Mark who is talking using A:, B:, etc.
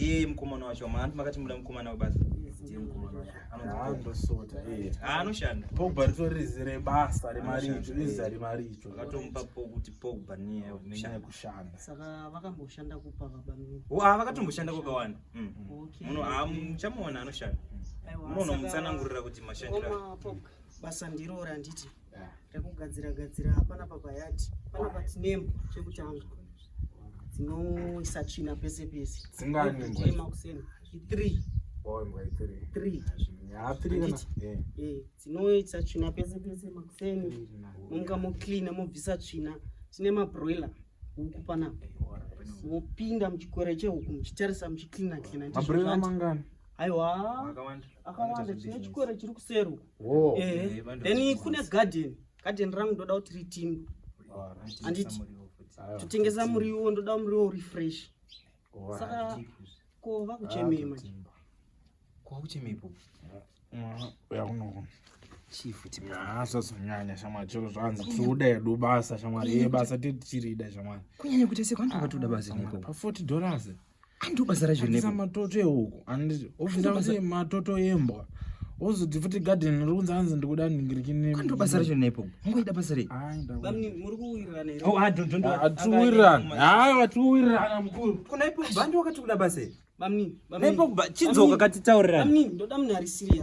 A: ndiye mukomana wacho maana makati muda mukomana wabasa
B: ndiye mukomana wacho
C: andosota
A: anoshanda
C: Pogba ritori basa remaricho iza remaricho
A: akatompa kuti Pogba niye
C: kushanda
B: saka vakamboshanda kupa kabamini
A: vakatomboshanda kwakawanda muno muchamuona anoshanda muno mutsanangurira kuti mashandira
B: basa ndiro randiti rekugadzira hapana papayati pana patinembo chekutanga dzinoisa tsvina pese pese makuseni 3 dzinoisa tsvina pese pese makuseni munga mocleana mobvisa tsvina tine mabroiler huku panapa mopinda muchikwere chehuku muchitarisa muchicleana
C: mabroiler mangani
B: aiwa akawanda tine chikwere chiri kusero then kune garden rangu ndoda kuti ritimbe anditi tutengesa muriwo ndoda muriwo refresh saka ko vakuchemema
A: kwakuchemepo
C: yakuno
A: chifu
C: asazonyanya shamwari chero zvanzi tikuda edu basa shamwari basa tichirida shamwari
A: kunyanya kuti seko antu basa nepo
C: pa $40
A: antu basa racho nepo
C: matoto ehuku anditi obvisa kuti matoto embwa ozoti futi garden rikunzi anzi ndikuda ningirikini
A: antu basa racho nepo ngoida basa rei
B: bamni muri kuwirirana
A: ere
C: atiwirirana mukuru
A: kuna ipo bandi wakati kuda basa
B: bamni
A: nepo chidzoka katitaurira
B: bamni ndoda munhu ari serious